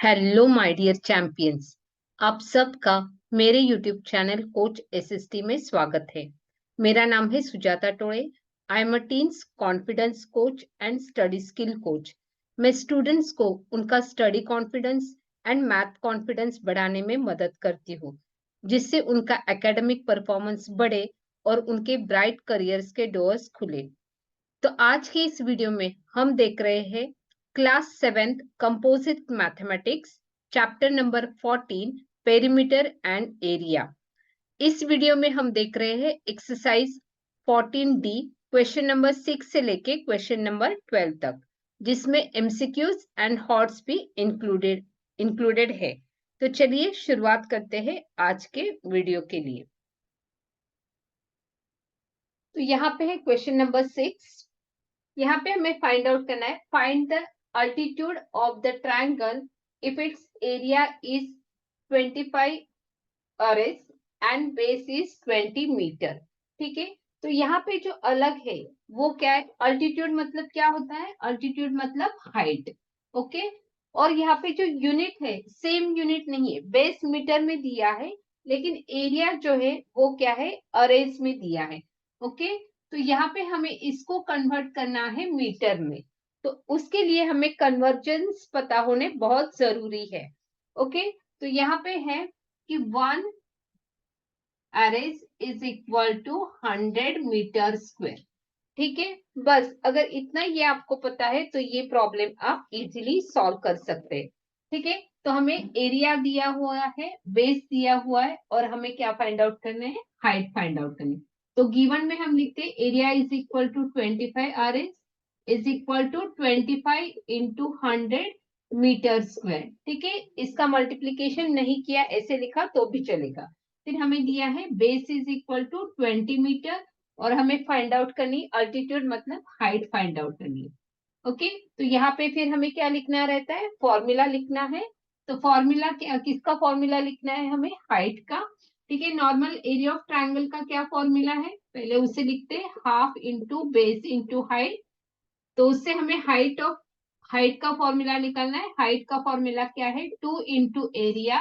Hello my dear champions. आप सबका मेरे यूट्यूब चैनल कोच एसएसटी में स्वागत है। मेरा नाम है Sujata Tode. I am a teens confidence coach and study skill coach. मैं स्टूडेंट्स को उनका study confidence and math confidence बढ़ाने में मदद करती हूँ, जिससे उनका एकेडमिक परफॉर्मेंस बढ़े और उनके ब्राइट करियर्स के डोर्स खुले। तो आज के इस वीडियो में हम देख रहे हैं class 7th composite mathematics chapter number 14 perimeter and area. इस वीडियो में हम देख रहे हैं एक्सरसाइज 14D क्वेश्चन नंबर 6 से लेके क्वेश्चन नंबर 12 तक, जिसमें एमसीक्यूज एंड हॉट्स भी इंक्लूडेड है। तो चलिए शुरुआत करते हैं आज के वीडियो के लिए। तो यहाँ पे है क्वेश्चन नंबर 6। यहाँ पे हमें फाइंड आउट करना है, find the altitude of the triangle if its area is 25 ares and base is 20 metre. ठीक है, तो यहाँ पे जो अलग है वो क्या है? अल्टीट्यूड मतलब क्या होता है? अल्टीट्यूड मतलब हाइट। ओके, और यहाँ पे जो यूनिट है सेम यूनिट नहीं है, बेस मीटर में दिया है, लेकिन एरिया जो है वो क्या है? अरेस में दिया है। ओके, तो यहाँ पे हमें इसको कन्वर्ट करना है मीटर में, तो उसके लिए हमें कन्वर्जेंस पता होने बहुत जरूरी है। ओके, तो यहाँ पे है कि 1 ares is equal to 100 metre square. ठीक है, बस अगर इतना ये आपको पता है तो ये प्रॉब्लम आप इजीली सॉल्व कर सकते हैं। ठीक है, तो हमें एरिया दिया हुआ है, बेस दिया हुआ है, और हमें क्या फाइंड आउट करना है? हाइट फाइंड आउट करनी है। तो गिवन में हम लिखते हैं area is equal to 25 ares is equal to 25 into 100 metre square. ठीक है, इसका मल्टीप्लीकेशन नहीं किया, ऐसे लिखा तो भी चलेगा। फिर हमें दिया है base is equal to 20 metre, और हमें फाइंड आउट करनी अल्टीट्यूड मतलब हाइट फाइंड आउट करनी है। ओके, तो यहाँ पे फिर हमें क्या लिखना रहता है? फॉर्मूला लिखना है। तो फॉर्मूला किसका फॉर्मूला लिखना है? हमें हाइट का। ठीक है, नॉर्मल एरिया ऑफ ट्रायंगल का क्या फॉर्मूला है? पहले उसे लिखते हैं, half into base into height. तो उससे हमें हाइट का फॉर्मूला निकालना है। हाइट का फॉर्मूला क्या है? 2 into area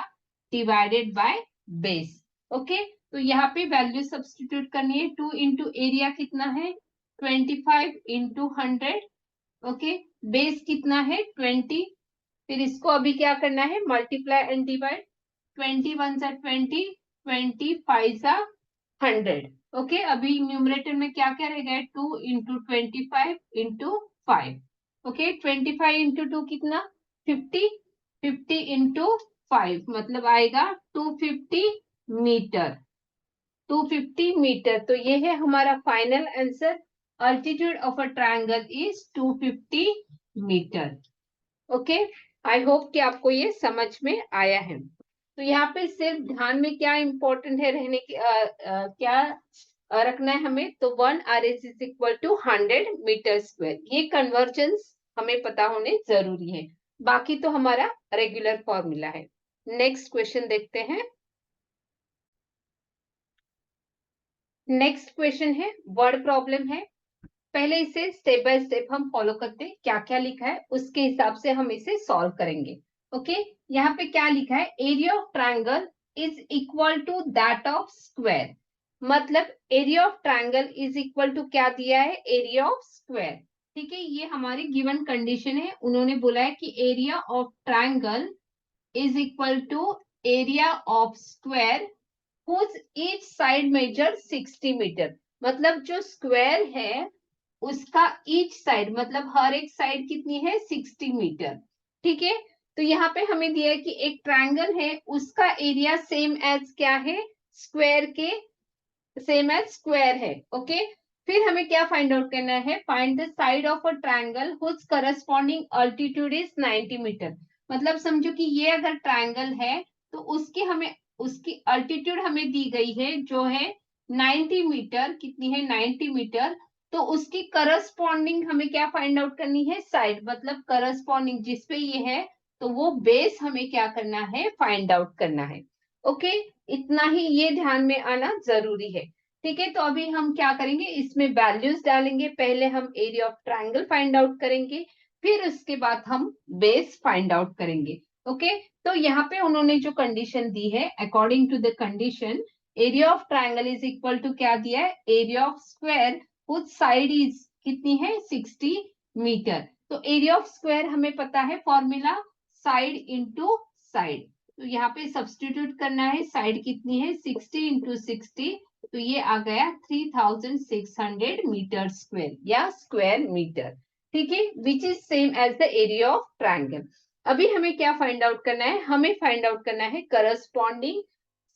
divided by base. Okay, तो यहाँ पे वैल्यू सब्स्टिट्यूट करनी है। 2 इंटू एरिया कितना है? 25 इंटू 100। ओके, बेस कितना है? 20। फिर इसको अभी क्या करना है? Multiply and divide. 20 1 सा 20, 20 5 सा 100। ओके, अभी न्यूमरेटर में क्या क्या रहेगा? 2 इंटू 25 इंटू 5। ओके, 25 इंटू 2 कितना? 50। 50 इंटू 5 मतलब आएगा 250 मीटर। 250 मीटर, तो ये है हमारा final answer. Altitude of a triangle is 250 metre. Okay, I hope कि आपको ये समझ में आया है। तो यहाँ पे सिर्फ ध्यान में क्या इंपॉर्टेंट है रहने की क्या रखना है हमें? तो 1 ares is equal to 100 metre square, ये कन्वर्जेंस हमें पता होने जरूरी है। बाकी तो हमारा रेगुलर फॉर्मूला है। नेक्स्ट क्वेश्चन देखते हैं। नेक्स्ट क्वेश्चन है वर्ड प्रॉब्लम है। पहले इसे स्टेप बाय स्टेप हम फॉलो करते हैं, क्या क्या लिखा है उसके हिसाब से हम इसे सॉल्व करेंगे। ओके, यहाँ पे क्या लिखा है? Area of triangle is equal to that of square. मतलब area of triangle is equal to क्या दिया है? Area of square. ठीक है, ये हमारी गिवन कंडीशन है। उन्होंने बोला है कि area of triangle is equal to area of square whose each side measure 60 metre. मतलब जो स्क्वायर है उसका ईच साइड मतलब हर एक साइड कितनी है? 60 मीटर। ठीक है, तो यहाँ पे हमें दिया है कि एक ट्रायंगल है, उसका एरिया सेम एज क्या है? स्क्वायर के सेम एज स्क्वायर है। ओके, फिर हमें क्या फाइंड आउट करना है? Find the side of a triangle whose corresponding altitude is 90 metre. मतलब समझो कि ये अगर ट्रायंगल है तो उसकी अल्टीट्यूड हमें दी गई है जो है 90 मीटर। कितनी है? 90 मीटर। तो उसकी करस्पॉन्डिंग हमें क्या फाइंड आउट करनी है? साइड, मतलब करस्पॉन्डिंग जिस पे ये है तो वो बेस हमें क्या करना है? फाइंड आउट करना है। ओके, इतना ही ये ध्यान में आना जरूरी है। ठीक है, तो अभी हम क्या करेंगे? इसमें वैल्यूज डालेंगे। पहले हम area of triangle find out करेंगे, फिर उसके बाद हम बेस फाइंड आउट करेंगे। ओके तो यहाँ पे उन्होंने जो कंडीशन दी है, according to the condition area of triangle is equal to क्या दिया है, area of square whose side is कितनी है 60 मीटर। तो एरिया ऑफ स्क्वायर हमें पता है फॉर्मूला साइड इंटू साइड, तो यहाँ पे सब्स्टिट्यूट करना है, साइड कितनी है 60 इंटू 60, तो ये आ गया 3600 मीटर स्क्वायर या स्क्वायर मीटर। ठीक है, which is same as the area of triangle. अभी हमें क्या फाइंड आउट करना है, हमें फाइंड आउट करना है करस्पॉन्डिंग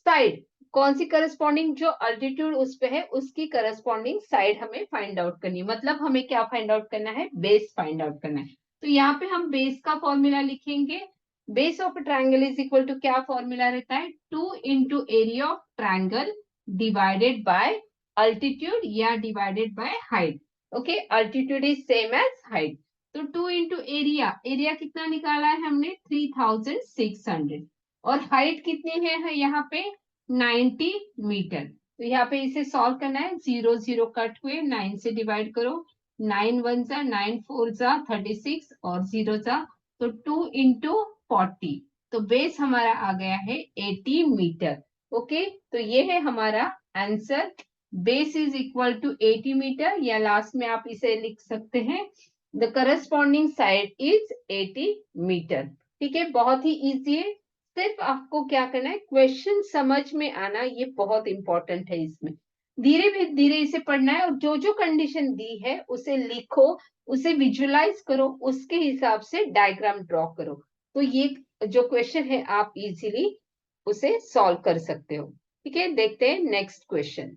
साइड। कौन सी करस्पॉन्डिंग, जो अल्टीट्यूड उस पे है उसकी करस्पॉन्डिंग साइड हमें फाइंड आउट करनी है। मतलब हमें क्या फाइंड आउट करना है, बेस फाइंड आउट करना है। तो यहाँ पे हम बेस का फॉर्मूला लिखेंगे, base of triangle is equal to क्या फॉर्मूला रहता है, 2 into area of triangle divided by altitude या divided by height. Okay, altitude is same as height, तो 2 इंटू एरिया, एरिया कितना निकाला है हमने 3600, और हाइट कितनी है यहाँ पे 90 मीटर। तो यहाँ पे इसे सॉल्व करना है, 0 0 कट हुए, 9 से डिवाइड करो, 9 1 जा 9 4 जा 36 और 0 जा, तो 2 इंटू 40, तो बेस हमारा आ गया है 80 मीटर। ओके तो ये है हमारा answer, base is equal to 80 metre, या लास्ट में आप इसे लिख सकते हैं the corresponding side is 80 metre. ठीक है, बहुत ही इजी है, सिर्फ आपको क्या करना है, क्वेश्चन समझ में आना, ये बहुत इंपॉर्टेंट है। इसमें धीरे धीरे इसे पढ़ना है, और जो जो कंडीशन दी है उसे लिखो, उसे विजुअलाइज करो, उसके हिसाब से डायग्राम ड्रॉ करो, तो ये जो क्वेश्चन है आप इजीली उसे सॉल्व कर सकते हो। ठीक है, देखते हैं next question.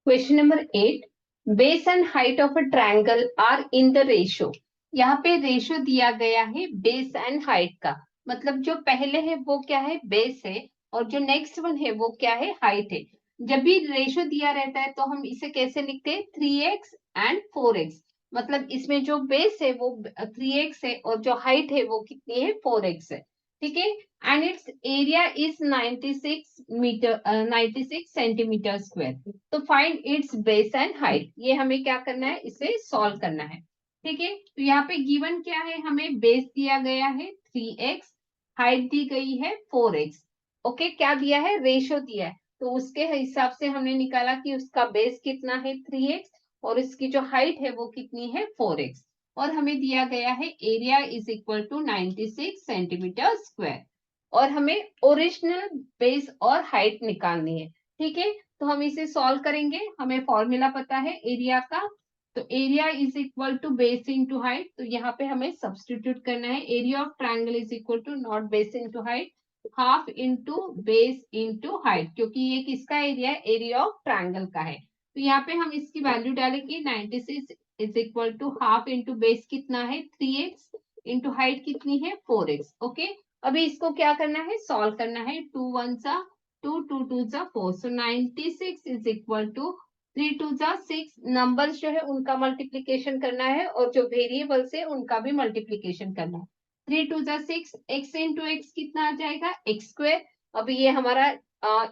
Question number 8, base and height of a triangle are in the ratio. यहाँ पे रेशो दिया गया है बेस एंड हाइट का, मतलब जो पहले है वो क्या है, बेस है, और जो नेक्स्ट वन है वो क्या है, हाइट है। जब भी रेशो दिया रहता है तो हम इसे कैसे लिखते हैं, 3x एंड 4x, मतलब इसमें जो बेस है वो 3x है और जो हाइट है वो कितनी है 4x है। ठीक है, and its area is 96 centimetre square. तो find its base and height, ये हमें क्या करना है, इसे सॉल्व करना है। ठीक है, तो यहाँ पे गिवन क्या है, हमें बेस दिया गया है 3x, हाइट दी गई है 4x। ओके, क्या दिया है, रेशो दिया है, तो उसके हिसाब से हमने निकाला कि उसका बेस कितना है 3x और इसकी जो हाइट है वो कितनी है 4x, और हमें दिया गया है area is equal to 96 centimetre square, और हमें ओरिजिनल बेस और हाइट निकालनी है। ठीक है, तो हम इसे सॉल्व करेंगे, हमें फॉर्मूला पता है एरिया का, तो area is equal to base into height, तो यहाँ पे हमें सब्सटीट्यूट करना है, area of triangle is equal to not base into height, half into base into height, क्योंकि ये किसका एरिया है, एरिया ऑफ ट्रायंगल का है। तो यहाँ पे हम इसकी वैल्यू डालेंगे, 96 is equal to half into base कितना है 3x इंटू हाइट कितनी है 4x। ओके, अभी इसको क्या करना है, सॉल्व करना है, 2 1 जा 2 2 2 जा 4, सो 96 इज इक्वल टू 3 2 जा 6, नंबर्स जो है उनका मल्टीप्लीकेशन करना है और जो वेरिएबल्स है उनका भी मल्टीप्लीकेशन करना है। 3 2 जा 6, x इंटू एक्स कितना आ जाएगा x स्क्वायर। अभी ये हमारा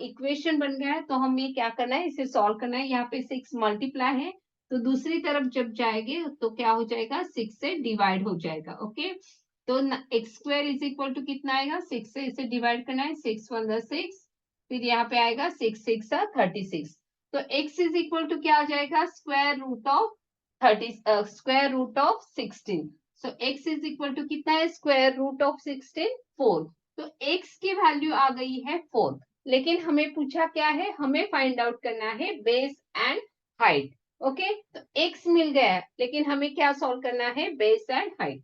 इक्वेशन बन गया है, तो हमें क्या करना है, इसे सॉल्व करना है। यहाँ पे 6 मल्टीप्लाई है, तो दूसरी तरफ जब जाएंगे तो क्या हो जाएगा, 6 से डिवाइड हो जाएगा। ओके, तो x square is equal to कितना आएगा, 6 से इसे डिवाइड करना है, 6 1 6, फिर यहाँ पे आएगा 6 6 36, तो x इज इक्वल टू क्या आ जाएगा, square root of square root of 16, so x is equal to कितना है, स्क्वायर रूट ऑफ 16 4, तो x की वैल्यू आ गई है 4, लेकिन हमें पूछा क्या है, हमें फाइंड आउट करना है बेस एंड हाइट। ओके, तो x मिल गया है, लेकिन हमें क्या सॉल्व करना है, बेस एंड हाइट,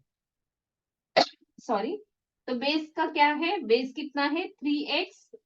सॉरी, तो बेस का क्या है, बेस कितना है 3x,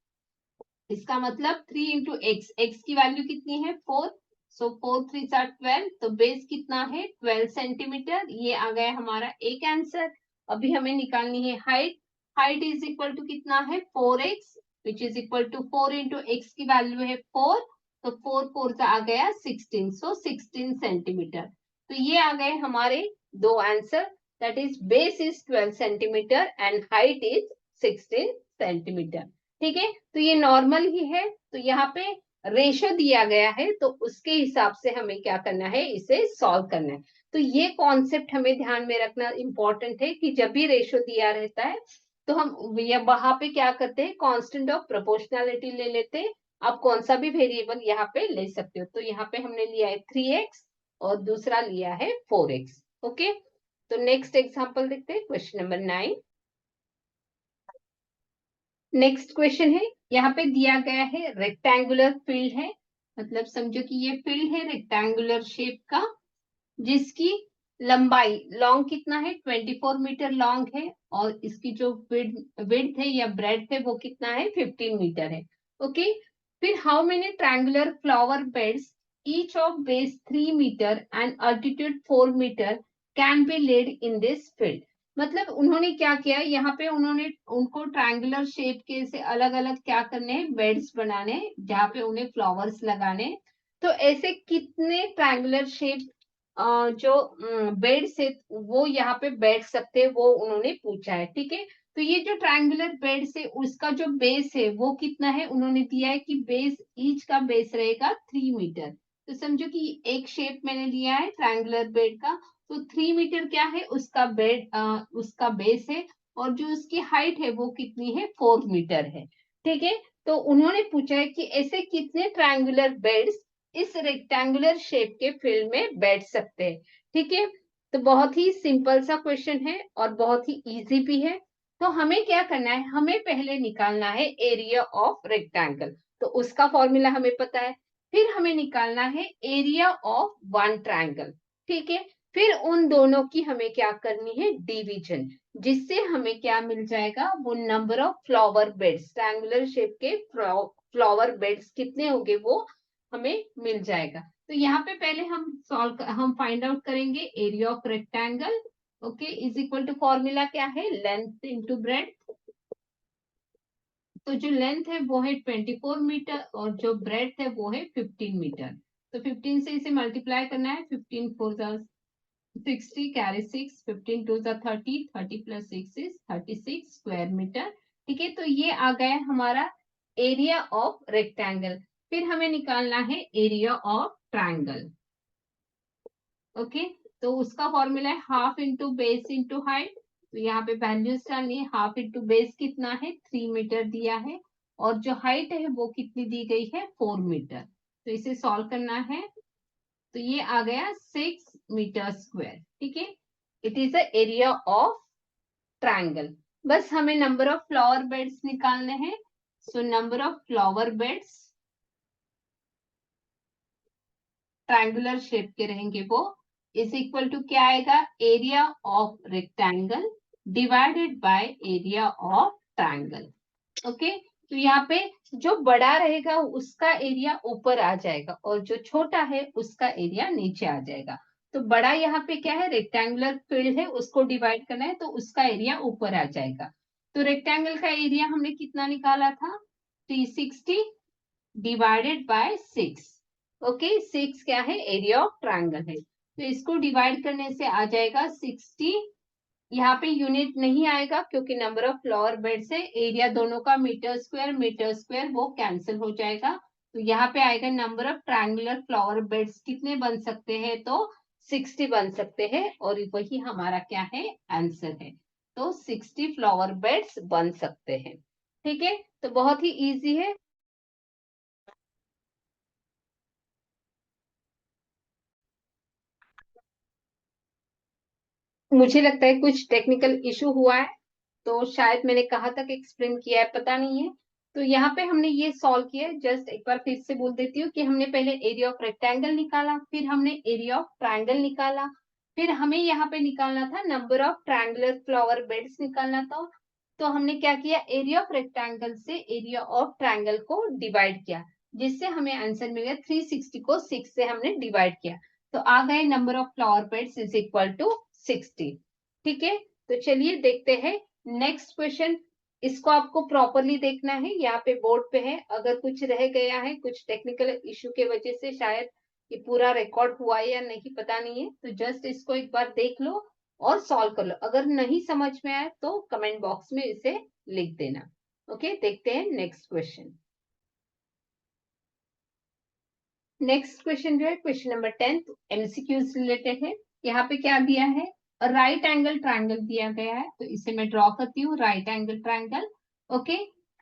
इसका मतलब 3 इंटू एक्स, एक्स की वैल्यू कितनी है 4, सो 4 3 12, तो बेस कितना है 12 सेंटीमीटर, ये आ गया हमारा एक आंसर। अभी हमें निकालनी है height, height is equal to कितना है 4x, which is equal to 4 into x की वैल्यू है 4, तो 4 4 से आ गया 16, सो 16 सेंटीमीटर। तो ये आ गए हमारे दो answer, that is base is 12 centimetre and height is 16 centimetre. ठीक है, तो ये नॉर्मल ही है, तो यहाँ पे रेशो दिया गया है, तो उसके हिसाब से हमें क्या करना है, इसे सॉल्व करना है। तो ये कॉन्सेप्ट हमें ध्यान में रखना इंपॉर्टेंट है कि जब भी रेशो दिया रहता है तो हम वहां पे क्या करते हैं, कांस्टेंट ऑफ प्रोपोर्शनैलिटी ले लेते हैं। आप कौन सा भी वेरिएबल यहाँ पे ले सकते हो। तो यहाँ पे हमने लिया है 3x और दूसरा लिया है 4x। ओके, तो नेक्स्ट एग्जांपल देखते हैं, क्वेश्चन नंबर 9। नेक्स्ट क्वेश्चन है, यहाँ पे दिया गया है रेक्टेंगुलर फील्ड है, मतलब समझो कि ये फील्ड है रेक्टेंगुलर शेप का, जिसकी लंबाई लॉन्ग कितना है, 24 मीटर लॉन्ग है, और इसकी जो विड्थ है या ब्रेड्थ है वो कितना है, 15 मीटर है। ओके, फिर how many triangular flower beds each of base 3 metre and altitude 4 metre can be laid in this field. मतलब उन्होंने क्या किया, यहाँ पे उन्होंने उनको ट्रायंगुलर शेप के से अलग अलग क्या करने हैं, बेड्स बनाने, जहाँ पे उन्हें फ्लावर्स लगाने। तो ऐसे कितने ट्रायंगुलर शेप जो बेड से वो यहाँ पे बैठ सकते हैं वो उन्होंने पूछा है। ठीक है, तो ये जो ट्रायंगुलर बेड से उसका जो बेस है वो कितना है, उन्होंने दिया है कि बेस ईच का बेस रहेगा 3 मीटर। तो समझो कि एक शेप मैंने लिया है ट्रायंगुलर बेड का, तो 3 मीटर क्या है उसका उसका बेस है, और जो उसकी हाइट है वो कितनी है, 4 मीटर है। ठीक है, तो उन्होंने पूछा है कि ऐसे कितने ट्रायंगुलर बेड्स इस रेक्टेंगुलर शेप के फील्ड में बैठ सकते हैं। ठीक है, तो बहुत ही सिंपल सा क्वेश्चन है और बहुत ही इजी भी है। तो हमें क्या करना है, हमें पहले निकालना है एरिया ऑफ रेक्टेंगल, तो उसका फॉर्मूला हमें पता है। फिर हमें निकालना है एरिया ऑफ वन ट्रायंगल। ठीक है, फिर उन दोनों की हमें क्या करनी है, डिवीजन, जिससे हमें क्या मिल जाएगा, वो number of flower beds, triangular shape के फ्लावर बेड्स कितने होंगे वो हमें मिल जाएगा। तो यहाँ पे पहले हम फाइंड आउट करेंगे area of rectangle. Okay, is equal to formula क्या है, लेंथ इंटू ब्रेड्थ। तो जो लेंथ है वो है 24 मीटर और जो ब्रेड्थ है वो है 15 मीटर। तो 15 से इसे मल्टीप्लाई करना है, 15 4 60 carry 6, 15 2 30, 30 plus 6 is 36 square metre. ठीक है, तो ये आ गया हमारा एरिया ऑफ रेक्टेंगल। फिर हमें निकालना है एरिया ऑफ ट्रायंगल। ओके, तो उसका फॉर्मूला है half into base into height. तो यहाँ पे वैल्यूज डालनी है, हाफ इंटू बेस कितना है, 3 मीटर दिया है, और जो हाइट है वो कितनी दी गई है, 4 मीटर। तो इसे सॉल्व करना है, तो ये आ गया 6 मीटर स्क्वायर। ठीक है, it is the area of triangle. बस हमें नंबर ऑफ फ्लावर बेड्स निकालने हैं। So number of flower beds triangular shape के रहेंगे वो इज इक्वल टू क्या आएगा, area of rectangle divided by area of triangle. Okay, तो यहाँ पे जो बड़ा रहेगा उसका एरिया ऊपर आ जाएगा और जो छोटा है उसका एरिया नीचे आ जाएगा। तो बड़ा यहाँ पे क्या है, रेक्टेंगुलर फील्ड है, उसको डिवाइड करना है, तो उसका एरिया ऊपर आ जाएगा। तो रेक्टेंगल का एरिया हमने कितना निकाला था, 360 डिवाइडेड बाय 6। ओके, 6 क्या है, एरिया ऑफ ट्रायंगल है, तो इसको डिवाइड करने से आ जाएगा 60। यहाँ पे यूनिट नहीं आएगा क्योंकि नंबर ऑफ फ्लावर बेड से एरिया दोनों का मीटर स्क्वायर वो कैंसिल हो जाएगा। तो यहाँ पे आएगा number of triangular flower beds कितने बन सकते हैं, तो 60 बन सकते हैं, और वही हमारा क्या है, आंसर है। तो 60 फ्लावर बेड्स बन सकते हैं। ठीक है, तो बहुत ही इजी है। मुझे लगता है कुछ टेक्निकल इशू हुआ है, तो शायद मैंने कहाँ तक एक्सप्लेन किया है पता नहीं है। तो यहाँ पे हमने ये सॉल्व किया है, जस्ट एक बार फिर से बोल देती हूँ कि हमने पहले एरिया ऑफ रेक्टेंगल निकाला, फिर हमने एरिया ऑफ ट्रायंगल निकाला, फिर हमें यहाँ पे निकालना था number of triangular flower beds निकालना था। तो हमने क्या किया, एरिया ऑफ रेक्टेंगल से एरिया ऑफ ट्रायंगल को डिवाइड किया, जिससे हमें आंसर मिल गया 360 को 6 से हमने डिवाइड किया, तो आ गए number of flower beds is equal to 60। ठीक है, तो चलिए देखते हैं नेक्स्ट क्वेश्चन। इसको आपको प्रॉपरली देखना है, यहाँ पे बोर्ड पे है, अगर कुछ रह गया है कुछ टेक्निकल इशू के वजह से शायद ये पूरा रिकॉर्ड हुआ है या नहीं पता नहीं है, तो जस्ट इसको एक बार देख लो और सॉल्व कर लो। अगर नहीं समझ में आए तो कमेंट बॉक्स में इसे लिख देना। ओके, देखते हैं नेक्स्ट क्वेश्चन। नेक्स्ट क्वेश्चन जो है क्वेश्चन नंबर 10 एमसीक्यू रिलेटेड है। यहाँ पे क्या दिया है, राइट एंगल ट्रायंगल दिया गया है, तो इसे मैं ड्रॉ करती हूँ, right angle triangle. Okay,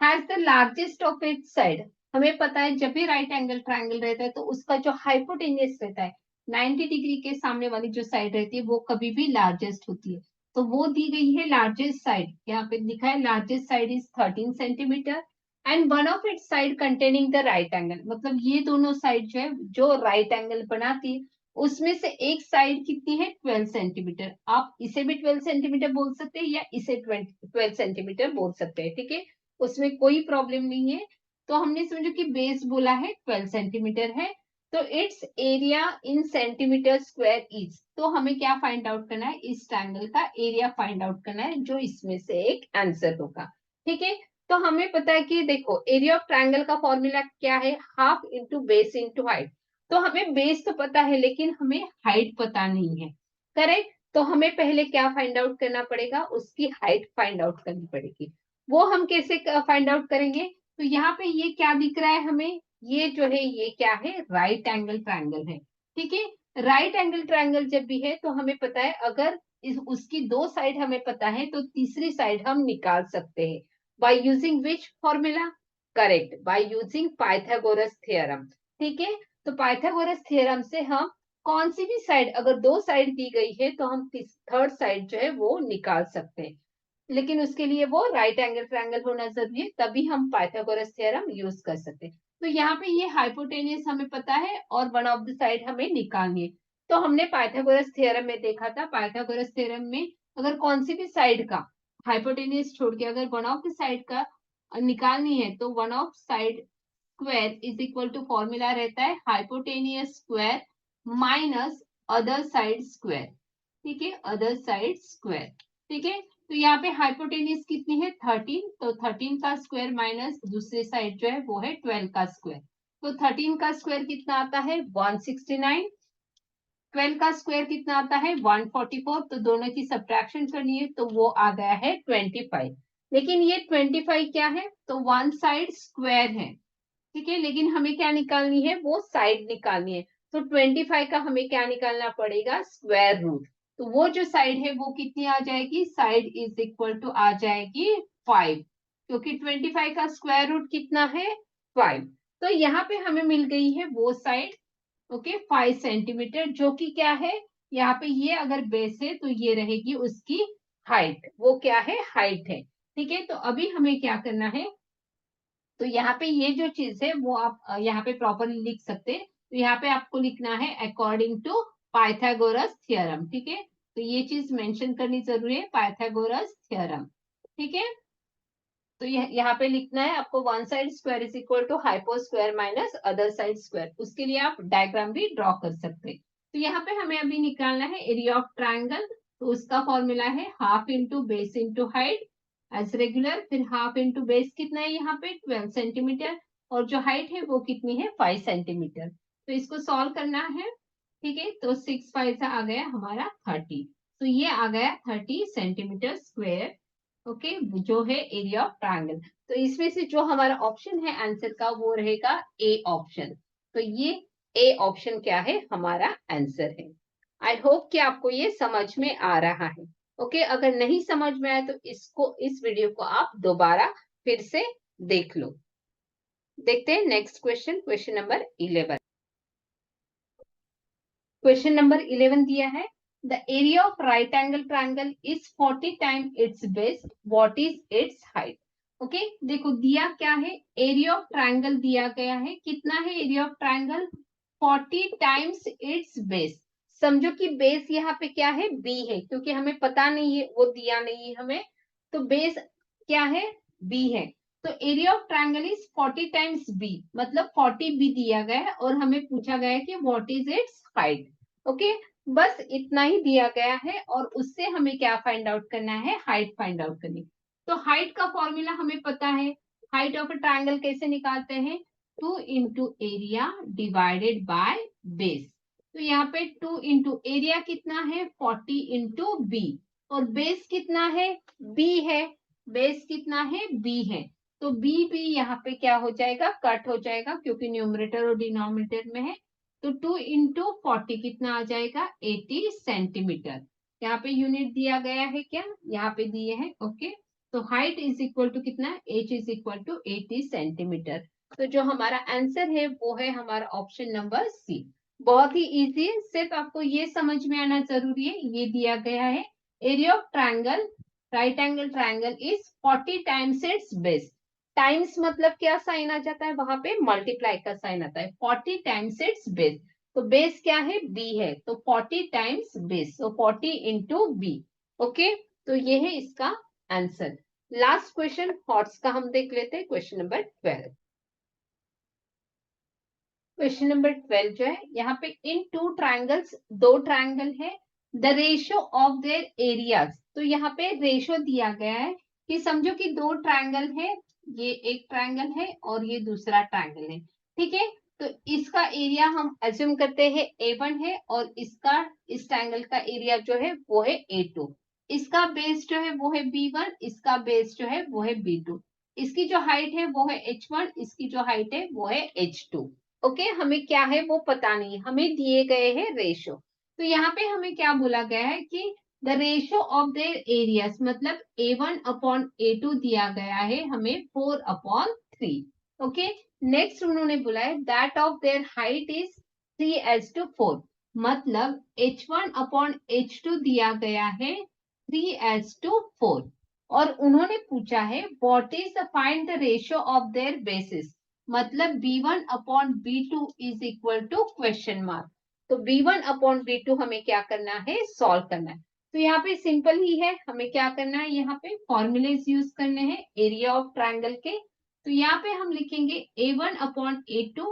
has the largest of its side. हमें पता है जब भी राइट एंगल ट्रायंगल रहता है तो उसका जो हाइपोटेनियस रहता है 90 डिग्री के सामने वाली जो साइड रहती है वो कभी भी लार्जेस्ट होती है। तो वो दी गई है लार्जेस्ट साइड, यहाँ पे लिखा है largest side is 13 centimetre and one of its side containing the right angle. मतलब ये दोनों साइड जो है जो राइट एंगल बनाती है उसमें से एक साइड कितनी है, 12 सेंटीमीटर। आप इसे भी 12 सेंटीमीटर बोल सकते हैं या इसे 12 सेंटीमीटर बोल सकते हैं, ठीक है, उसमें कोई प्रॉब्लम नहीं है। तो हमने समझो कि बेस बोला है 12 सेंटीमीटर है, तो it's area in centimetre square is, तो हमें क्या फाइंड आउट करना है, इस ट्रायंगल का एरिया फाइंड आउट करना है, जो इसमें से एक आंसर होगा। ठीक है, तो हमें पता है कि देखो एरिया ऑफ ट्रायंगल का फॉर्मूला क्या है, half into base into height. तो हमें बेस तो पता है लेकिन हमें हाइट पता नहीं है, करेक्ट। तो हमें पहले क्या फाइंड आउट करना पड़ेगा, उसकी हाइट फाइंड आउट करनी पड़ेगी। वो हम कैसे फाइंड आउट करेंगे, तो यहाँ पे ये क्या दिख रहा है हमें, ये जो है ये क्या है, राइट एंगल ट्रायंगल है। ठीक है, राइट एंगल ट्रायंगल जब भी है तो हमें पता है अगर उसकी दो साइड हमें पता है तो तीसरी साइड हम निकाल सकते हैं by using which formula, correct, by using Pythagoras theorem. ठीक है, तो पाइथागोरस थ्योरम से हम कौन सी भी साइड, अगर दो साइड दी गई है तो हम थर्ड साइड जो है वो निकाल सकते हैं, लेकिन उसके लिए वो राइट एंगल ट्रायंगल होना जरूरी है, तभी हम पाइथागोरस थ्योरम यूज कर सकते हैं। तो यहाँ पे ये हाइपोटेनियस हमें पता है और वन ऑफ द साइड हमें निकालनी है। तो हमने पाइथागोरस थ्योरम में देखा था, पाइथागोरस थ्योरम में अगर कौन सी भी साइड का हाइपोटेनियस छोड़ के अगर वन ऑफ द साइड का निकालनी है तो one of side square is equal to formula रहता है hypotenuse square minus other side square. ठीक है, अदर साइड स्क्वायर। ठीक है, तो यहाँ पे हाइपोटेनियस कितनी है 13, तो 13 का स्क्वायर माइनस दूसरी साइड जो है वो है 12 का स्क्वायर। तो 13 का स्क्वायर कितना आता है 169, 12 का स्क्वायर कितना आता है 144, तो दोनों की सब्ट्रैक्शन करनी है तो वो आ गया है 25। लेकिन ये 25 क्या है, तो वन साइड स्क्वायर है। ठीक है, लेकिन हमें क्या निकालनी है, वो साइड निकालनी है। तो 25 का हमें क्या निकालना पड़ेगा, स्क्वायर रूट। तो वो जो साइड है वो कितनी आ जाएगी, साइड इज इक्वल टू आ जाएगी 5, क्योंकि 25 का स्क्वायर रूट कितना है 5। तो यहाँ पे हमें मिल गई है वो साइड, ओके 5 सेंटीमीटर, जो कि क्या है, यहाँ पे ये अगर बेस है तो ये रहेगी उसकी हाइट, वो क्या है, हाइट है। ठीक है, तो अभी हमें क्या करना है, तो यहाँ पे ये जो चीज है वो आप यहाँ पे प्रॉपरली लिख सकते हैं। तो यहाँ पे आपको लिखना है अकॉर्डिंग टू पाइथागोरस थ्योरम। ठीक है, तो ये चीज मेंशन करनी जरूरी है, पाइथागोरस थ्योरम। ठीक है, तो यहाँ पे लिखना है आपको one side square is equal to hypo square minus other side square. उसके लिए आप डायग्राम भी ड्रॉ कर सकते हैं। तो यहाँ पे हमें अभी निकालना है एरिया ऑफ ट्रायंगल, तो उसका फॉर्मूला है half into base into height as regular, फिर हाफ इंटू बेस कितना है यहाँ पे 12 सेंटीमीटर, और जो हाइट है वो कितनी है 5 सेंटीमीटर। तो इसको सॉल्व करना है। ठीक है, तो 6 5 से आ गया हमारा 30, तो ये आ गया 30 सेंटीमीटर स्क्वायर। ओके, जो है एरिया ऑफ ट्रायंगल। तो इसमें से जो हमारा ऑप्शन है आंसर का वो रहेगा ए ऑप्शन। तो ये ए ऑप्शन क्या है, हमारा आंसर है। आई होप कि आपको ये समझ में आ रहा है। ओके, अगर नहीं समझ में आए तो इस वीडियो को आप दोबारा फिर से देख लो। देखते हैं next question, question number 11। Question number 11 दिया है, the area of right angle triangle is 40 time it's base, what is it's height. Okay, देखो दिया क्या है, एरिया ऑफ ट्रायंगल दिया गया है, कितना है area of triangle 40 times it's base. समझो कि बेस यहाँ पे क्या है, बी है, क्योंकि हमें पता नहीं है, वो दिया नहीं है हमें, तो बेस क्या है, बी है। तो area of triangle is 40 times B, मतलब 40 बी दिया गया है और हमें पूछा गया है कि what is it's height. Okay, बस इतना ही दिया गया है और उससे हमें क्या फाइंड आउट करना है, हाइट फाइंड आउट करनी। तो हाइट का फॉर्मूला हमें पता है, हाइट ऑफ अ ट्रायंगल कैसे निकालते हैं, 2 into area divided by base. तो यहाँ पे 2 इंटू एरिया कितना है 40 इंटू बी, और बेस कितना है, बी है, बेस कितना है, बी है। तो बी भी यहाँ पे क्या हो जाएगा, कट हो जाएगा, क्योंकि न्यूमरेटर और डिनोमिनेटर में है। तो 2 इंटू 40 कितना आ जाएगा 80 सेंटीमीटर। यहाँ पे यूनिट दिया गया है क्या, यहाँ पे दिए हैं। ओके, तो हाइट इज इक्वल टू कितना, h is equal to 80 centimetre. तो जो हमारा आंसर है वो है हमारा ऑप्शन नंबर सी। बहुत ही इजी है, सिर्फ आपको ये समझ में आना जरूरी है। ये दिया गया है area of triangle, right angle triangle is 40 times it's base. Times मतलब क्या साइन आ जाता है, वहां पे मल्टीप्लाई का साइन आता है। 40 टाइम्स इट्स बेस, तो बेस क्या है, b है, तो 40 टाइम्स बेस, तो 40 इंटू बी। ओके, तो ये है इसका आंसर। लास्ट क्वेश्चन हॉट्स का हम देख लेते हैं, क्वेश्चन नंबर 12। क्वेश्चन नंबर 12 जो है, यहाँ पे इन टू ट्रायंगल्स, दो ट्रायंगल है, the ratio of there areas. तो यहाँ पे रेशियो दिया गया है कि समझो कि दो ट्रायंगल है, ये एक ट्रायंगल है और ये दूसरा ट्रायंगल है, ठीक है। तो इसका एरिया हम अज्यूम करते हैं A1 है, और इसका, इस ट्रायंगल का एरिया जो है वो है A2। इसका बेस जो है वो है B1, इसका बेस जो है वो है B2। इसकी जो हाइट है वो है H1, इसकी जो हाइट है वो है H2। ओके, हमें क्या है वो पता नहीं, हमें दिए गए हैं रेशो। तो यहाँ पे हमें क्या बोला गया है कि the ratio of their areas, मतलब A1 अपॉन A2 दिया गया है हमें 4/3। ओके, नेक्स्ट उन्होंने बोला है that of their height is 3:4, मतलब H1 अपॉन H2 दिया गया है 3:4। और उन्होंने पूछा है what is the find the ratio of their bases, मतलब B1 upon B2 is equal to question mark. तो B1 अपॉन B2 हमें क्या करना है, सॉल्व करना है। तो यहाँ पे सिंपल ही है, हमें क्या करना है, यहाँ पे फॉर्मूलेज यूज करने हैं एरिया ऑफ ट्रायंगल के। तो यहाँ पे हम लिखेंगे A1 upon A2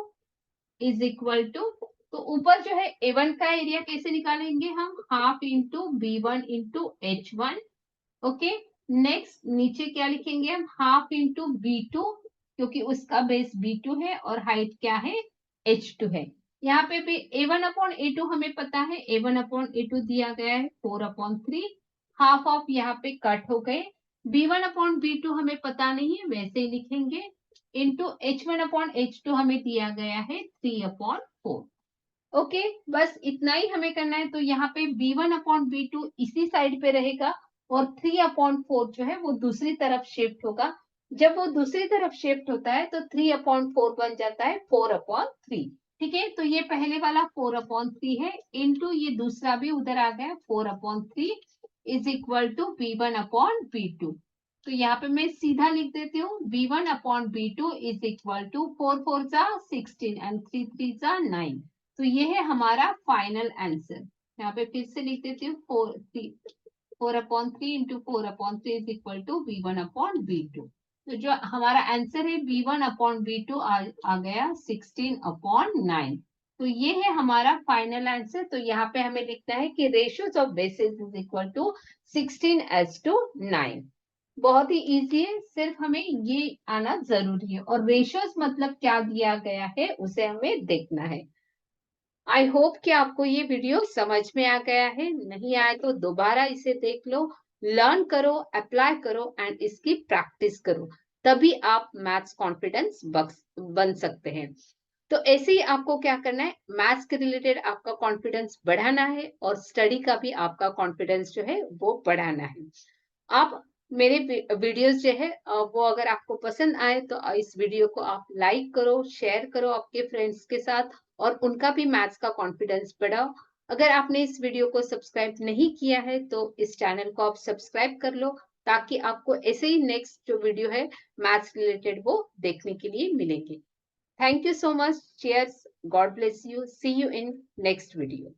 is equal to, तो ऊपर जो है A1 का एरिया कैसे निकालेंगे हम, half into B1 into H1। Okay, next नीचे क्या लिखेंगे हम, हाफ इंटू B2, क्योंकि उसका बेस B2 है और हाइट क्या है, H2 है। यहाँ पे भी A1 अपॉन A2 हमें पता है, A1 अपॉन A2 दिया गया है 4/3, हाफ ऑफ यहाँ पे कट हो गए। B1 अपॉन B2 हमें पता नहीं है, वैसे ही लिखेंगे, इंटू H1 अपॉन H2 हमें दिया गया है 3/4। ओके, बस इतना ही हमें करना है। तो यहाँ पे B1 अपॉन B2 इसी साइड पे रहेगा, और 3/4 जो है वो दूसरी तरफ शिफ्ट होगा। जब वो दूसरी तरफ शिफ्ट होता है तो 3/4 बन जाता है 4/3। ठीक है, तो ये पहले वाला 4/3 है, इंटू ये दूसरा भी उधर आ गया 4/3 is equal to B1 upon B2। तो यहाँ पे मैं सीधा लिख देती हूँ B1 upon B2 is equal to 4 4 16 and 3 3 9। तो ये है हमारा फाइनल आंसर। यहाँ पे फिर से लिख देती हूँ 4/3 into 4/3 is equal to B1 upon B2। तो जो हमारा आंसर है B1 अपॉन B2 आ गया 16/9। तो ये है हमारा फाइनल आंसर। तो यहाँ पे हमें लिखना है कि ratios of bases is equal to 16:9। बहुत ही इजी है, सिर्फ हमें ये आना जरूरी है। और रेशियोज मतलब क्या दिया गया है उसे हमें देखना है। आई होप कि आपको ये वीडियो समझ में आ गया है, नहीं आए तो दोबारा इसे देख लो, लर्न करो, अप्लाई करो एंड इसकी प्रैक्टिस करो, तभी आप मैथ्स कॉन्फिडेंस बन सकते हैं। तो ऐसे ही आपको क्या करना है, मैथ्स के रिलेटेड आपका कॉन्फिडेंस बढ़ाना है, और स्टडी का भी आपका कॉन्फिडेंस जो है वो बढ़ाना है। आप मेरे वीडियोस जो है वो अगर आपको पसंद आए तो इस वीडियो को आप लाइक करो, शेयर करो आपके फ्रेंड्स के साथ, और उनका भी मैथ्स का कॉन्फिडेंस बढ़ाओ। अगर आपने इस वीडियो को सब्सक्राइब नहीं किया है तो इस चैनल को आप सब्सक्राइब कर लो, ताकि आपको ऐसे ही नेक्स्ट जो वीडियो है मैथ्स रिलेटेड वो देखने के लिए मिलेंगे। Thank you so much, cheers, God bless you, see you in next video.